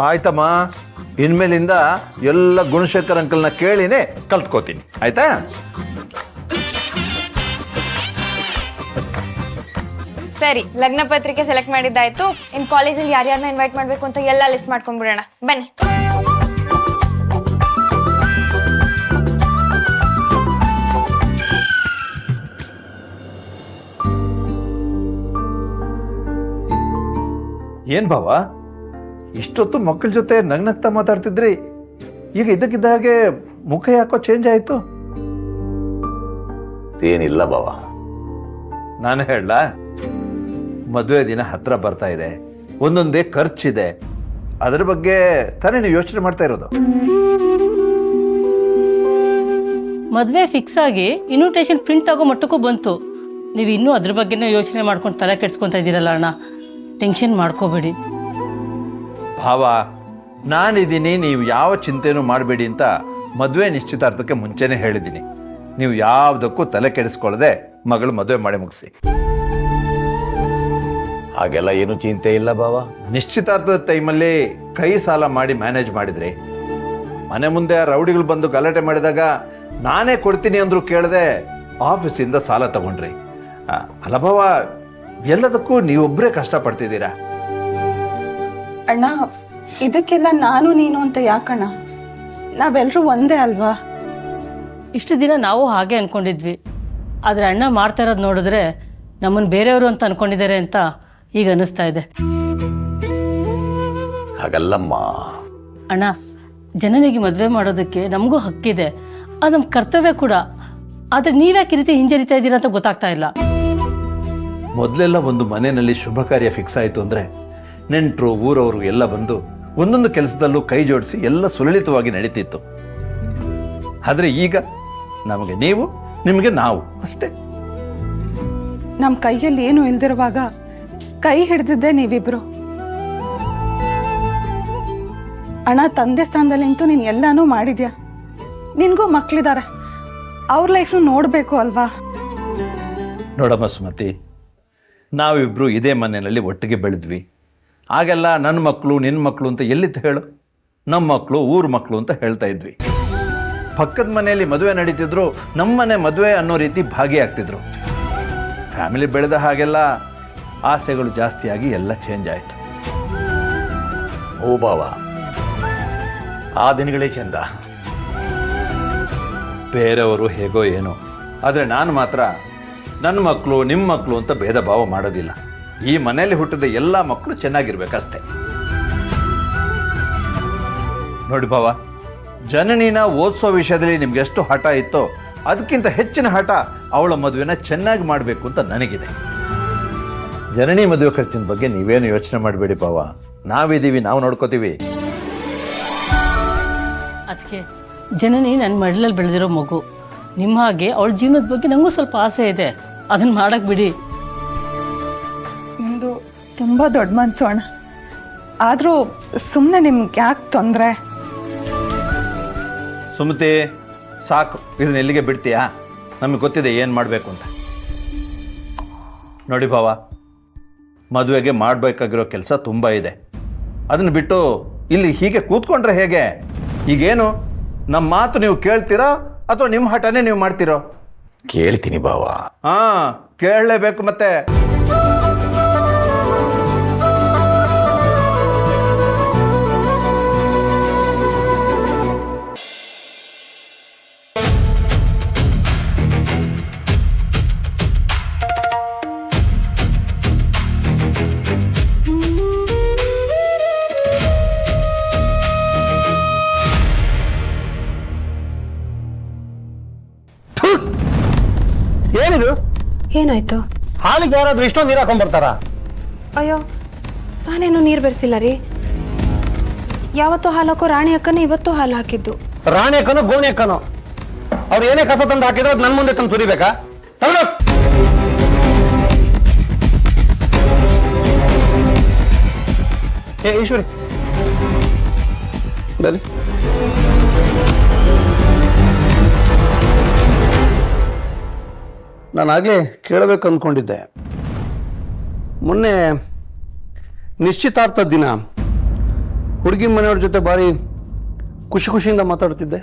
ಆಯ್ತಮ್ಮ, ಇನ್ಮೇಲಿಂದ ಎಲ್ಲ ಗುಣಶೇಖರ್ ಅಂಕಲ್ನ ಕೇಳಿನೇ ಕಲ್ತ್ಕೋತೀನಿ, ಆಯ್ತಾ? ಸರಿ, ಲಗ್ನ ಪತ್ರಿಕೆ ಸೆಲೆಕ್ಟ್ ಮಾಡಿದ್ದಾಯ್ತು. ಇನ್ ಕಾಲೇಜಲ್ಲಿ ಯಾರ್ಯಾರನ್ನ ಇನ್ವೈಟ್ ಮಾಡ್ಬೇಕು ಅಂತ ಎಲ್ಲ ಲಿಸ್ಟ್ ಮಾಡ್ಕೊಂಡ್ಬಿಡೋಣ. ಬನ್ನಿ. ಏನ್ ಭಾವ, ಇಷ್ಟೊತ್ತು ಮಕ್ಕಳ ಜೊತೆ ನಗ್ನಗ್ತಾ ಮಾತಾಡ್ತಿದ್ರಿ, ಈಗ ಇದಕ್ಕಿದ್ದ ಹಾಗೆ ಮುಖ ಯಾಕೋ ಚೇಂಜ್ ಆಯ್ತು? ಏನಿಲ್ಲ ಬಾವ. ನಾನು ಹೇಳ, ಮದುವೆ ದಿನ ಹತ್ರ ಬರ್ತಾ ಇದೆ, ಒಂದೊಂದೇ ಖರ್ಚಿದೆ, ಅದರ ಬಗ್ಗೆ ತಾನೇ ನೀವು ಯೋಚನೆ ಮಾಡ್ತಾ ಇರೋದು. ಮದುವೆ ಫಿಕ್ಸ್ ಆಗಿ ಇನ್ವಿಟೇಷನ್ ಪ್ರಿಂಟ್ ಆಗೋ ಮಟ್ಟಕ್ಕೂ ಬಂತು. ನೀವು ಇನ್ನೂ ಅದ್ರ ಬಗ್ಗೆನೇ ಯೋಚನೆ ಮಾಡ್ಕೊಂಡು ತಲೆ ಕೆಡ್ಸ್ಕೊತಾ ಇದ್ದೀರಲ್ಲ ಅಣ್ಣ. ಟೆನ್ಷನ್ ಮಾಡ್ಕೋಬೇಡಿ ಭಾವ. ನಾನಿದ್ದೀನಿ, ನೀವು ಯಾವ ಚಿಂತೆನೂ ಮಾಡಬೇಡಿ ಅಂತ ಮದುವೆ ನಿಶ್ಚಿತಾರ್ಥಕ್ಕೆ ಮುಂಚೆನೇ ಹೇಳಿದ್ದೀನಿ. ನೀವು ಯಾವುದಕ್ಕೂ ತಲೆ ಕೆಡಿಸ್ಕೊಳ್ಳದೆ ಮಗಳು ಮದುವೆ ಮಾಡಿ ಮುಗಿಸಿ. ಹಾಗೆಲ್ಲ ಏನು ಚಿಂತೆ ಇಲ್ಲ ಬಾವ. ನಿಶ್ಚಿತಾರ್ಥದ ಟೈಮಲ್ಲಿ ಕೈ ಸಾಲ ಮಾಡಿ ಮ್ಯಾನೇಜ್ ಮಾಡಿದ್ರಿ. ಮನೆ ಮುಂದೆ ರೌಡಿಗಳು ಬಂದು ಗಲಾಟೆ ಮಾಡಿದಾಗ ನಾನೇ ಕೊಡ್ತೀನಿ ಅಂದ್ರು ಕೇಳದೆ ಆಫೀಸಿಂದ ಸಾಲ ತಗೊಂಡ್ರಿ. ಅಲ್ಲ ಭಾವ, ಎಲ್ಲದಕ್ಕೂ ನೀವೊಬ್ಬರೇ ಕಷ್ಟಪಡ್ತಿದ್ದೀರಾ. ಅಣ್ಣ, ಇದಕ್ಕೆಲ್ಲ ನಾನು ನೀನು ಅಂತ ಯಾಕಣ್ಣ? ನಾವೆಲ್ಲರೂ ಒಂದೇ ಅಲ್ವಾ? ಇಷ್ಟು ದಿನ ನಾವು ಹಾಗೆ ಅನ್ಕೊಂಡಿದ್ವಿ. ಆದರೆ ಅಣ್ಣ ಮಾಡ್ತಾ ಇರೋದು ನೋಡಿದ್ರೆ ನಮ್ಮನ್ನು ಬೇರೆಯವರು ಅಂತ ಅನ್ಕೊಂಡಿದ್ದಾರೆ ಅಂತ ಈಗ ಅನ್ನಿಸ್ತಾ ಇದೆ. ಹಾಗಲ್ಲಮ್ಮ ಅಣ್ಣ, ಜನನಿಗೆ ಮದುವೆ ಮಾಡೋದಕ್ಕೆ ನಮಗೂ ಹಕ್ಕಿದೆ, ಅದು ನಮ್ಮ ಕರ್ತವ್ಯ ಕೂಡ. ಆದರೆ ನೀವ್ಯಾಕೆ ಈ ರೀತಿ ಹಿಂಜರಿತಾ ಇದ್ದೀರಾ ಅಂತ ಗೊತ್ತಾಗ್ತಾ ಇಲ್ಲ. ಮೊದಲೆಲ್ಲ ಒಂದು ಮನೆಯಲ್ಲಿ ಶುಭ ಕಾರ್ಯ ಫಿಕ್ಸ್ ಆಯಿತು ಅಂದರೆ ನೆಂಟರು ಊರವರು ಎಲ್ಲ ಬಂದು ಒಂದೊಂದು ಕೆಲಸದಲ್ಲೂ ಕೈ ಜೋಡಿಸಿ ಎಲ್ಲ ಸುಲಲಿತವಾಗಿ ನಡೀತಿತ್ತು. ಆದರೆ ಈಗ ನಮಗೆ ನೀವು, ನಿಮಗೆ ನಾವು ಅಷ್ಟೇ. ನಮ್ಮ ಕೈಯಲ್ಲಿ ಏನು ಇಲ್ದಿರುವಾಗ ಕೈ ಹಿಡ್ದಿದ್ದೆ ನೀವಿಬ್ರು. ಅಣ್ಣ, ತಂದೆ ಸ್ಥಾನದಲ್ಲಿ ನಿಂತು ನೀನು ಎಲ್ಲಾನು ಮಾಡಿದ್ಯಾ. ನಿನಗೂ ಮಕ್ಕಳಿದ್ದಾರೆ, ಅವ್ರ ಲೈಫ್ನು ನೋಡಬೇಕು ಅಲ್ವಾ? ನೋಡಮ್ಮ ಸುಮತಿ, ನಾವಿಬ್ಬರು ಇದೇ ಮನೆಯಲ್ಲಿ ಒಟ್ಟಿಗೆ ಬೆಳೆದ್ವಿ. ಆಗೆಲ್ಲ ನನ್ನ ಮಕ್ಕಳು ನಿನ್ನ ಮಕ್ಕಳು ಅಂತ ಎಲ್ಲಿತ್ತು ಹೇಳು? ನಮ್ಮ ಮಕ್ಕಳು ಊರ ಮಕ್ಕಳು ಅಂತ ಹೇಳ್ತಾ ಇದ್ವಿ. ಪಕ್ಕದ ಮನೆಯಲ್ಲಿ ಮದುವೆ ನಡೀತಿದ್ರು, ನಮ್ಮನೆ ಮದುವೆ ಅನ್ನೋ ರೀತಿ ಭಾಗಿಯಾಗ್ತಿದ್ರು. ಫ್ಯಾಮಿಲಿ ಬೆಳೆದ ಹಾಗೆಲ್ಲ ಆಸೆಗಳು ಜಾಸ್ತಿಯಾಗಿ ಎಲ್ಲ ಚೇಂಜ್ ಆಯಿತು. ಓ ಬಾವ, ಆ ದಿನಗಳೇ ಚಂದ. ಬೇರೆಯವರು ಹೇಗೋ ಏನೋ, ಆದರೆ ನಾನು ಮಾತ್ರ ನನ್ನ ಮಕ್ಕಳು ನಿಮ್ಮ ಮಕ್ಕಳು ಅಂತ ಭೇದ ಭಾವ ಮಾಡೋದಿಲ್ಲ. ಈ ಮನೆಯಲ್ಲಿ ಹುಟ್ಟಿದ ಎಲ್ಲ ಮಕ್ಕಳು ಚೆನ್ನಾಗಿರ್ಬೇಕಷ್ಟೆ. ನೋಡಿ ಭಾವ, ಜನನಿನ ಓದಿಸೋ ವಿಷಯದಲ್ಲಿ ನಿಮ್ಗೆ ಎಷ್ಟು ಹಠ ಇತ್ತೋ ಅದಕ್ಕಿಂತ ಹೆಚ್ಚಿನ ಹಠ ಅವಳ ಮದುವೆನ ಚೆನ್ನಾಗಿ ಮಾಡಬೇಕು ಅಂತ ನನಗಿದೆ. ಜನನಿ ಮದುವೆ ಖರ್ಚಿನ ಬಗ್ಗೆ ನೀವೇನು ಯೋಚನೆ ಮಾಡಬೇಡಿ ಭಾವ, ನಾವಿದ್ದೀವಿ, ನಾವು ನೋಡ್ಕೋತೀವಿ. ಅದಕ್ಕೆ ಜನನಿ ನನ್ನ ಮಡ್ಲಲ್ಲಿ ಬೆಳೆದಿರೋ ಮಗು. ನಿಮ್ಮ ಹಾಗೆ ಅವಳ ಜೀವನದ ಬಗ್ಗೆ ನನಗೂ ಸ್ವಲ್ಪ ಆಸೆ ಇದೆ, ಅದನ್ನ ಮಾಡಕ್ ಬಿಡಿ. ನಿಮ್ಮದು ತುಂಬ ದೊಡ್ಡ ಮನಸ್ಸು ಅಣ್ಣ. ಆದರೂ ಸುಮ್ಮನೆ ನಿಮ್ಗೆ ಯಾಕೆ ತೊಂದರೆ? ಸುಮತಿ, ಸಾಕು, ಇದನ್ನ ಎಲ್ಲಿಗೆ ಬಿಡ್ತೀಯಾ? ನಮಗೆ ಗೊತ್ತಿದೆ ಏನು ಮಾಡಬೇಕು ಅಂತ. ನೋಡಿ ಭಾವ, ಮದುವೆಗೆ ಮಾಡಬೇಕಾಗಿರೋ ಕೆಲಸ ತುಂಬ ಇದೆ. ಅದನ್ನು ಬಿಟ್ಟು ಇಲ್ಲಿ ಹೀಗೆ ಕೂತ್ಕೊಂಡ್ರೆ ಹೇಗೆ? ಈಗೇನು ನಮ್ಮ ಮಾತು ನೀವು ಕೇಳ್ತೀರಾ ಅಥವಾ ನಿಮ್ಮ ಹಠನೇ ನೀವು ಮಾಡ್ತೀರೋ? ಕೇಳ್ತೀನಿ ಬಾವ. ಹಾಂ, ಕೇಳಲೇಬೇಕು ಮತ್ತೆ. ಏನಿದು? ಏನಾಯ್ತು? ಹಾಲಿಗೆ ಯಾರಾದ್ರೂ ಇಷ್ಟೊಂದು ನೀರು ಹಾಕೊಂಡ್ ಬರ್ತಾರ? ಅಯ್ಯೋ, ನಾನೇನು ನೀರು ಬೆರೆಸಿಲ್ಲ ರೀ. ಯಾವತ್ತೂ ಹಾಲು ಹಾಕೋ ರಾಣಿ ಅಕ್ಕನ ಇವತ್ತು ಹಾಲು ಹಾಕಿದ್ದು. ರಾಣಿ ಅಕ್ಕನೋ ಗೋಣಿ ಅಕ್ಕನೋ ಅವ್ರು ಏನೇ ಕಸ ತಂದು ಹಾಕಿದ್ರು ಅದು ನನ್ನ ಮುಂದೆ ತಂದು ಸುರಿಬೇಕಾ? ತಗೊಂಡು ಏ ಈಶ್ವರಿ ಬನ್ನಿ. ನಾನಾಗಲೇ ಕೇಳಬೇಕು ಅಂದ್ಕೊಂಡಿದ್ದೆ. ಮೊನ್ನೆ ನಿಶ್ಚಿತಾರ್ಥ ದಿನ ಹುಡುಗಿ ಮನೆಯವ್ರ ಜೊತೆ ಭಾರಿ ಖುಷಿಯಿಂದ ಮಾತಾಡ್ತಿದ್ದೆ.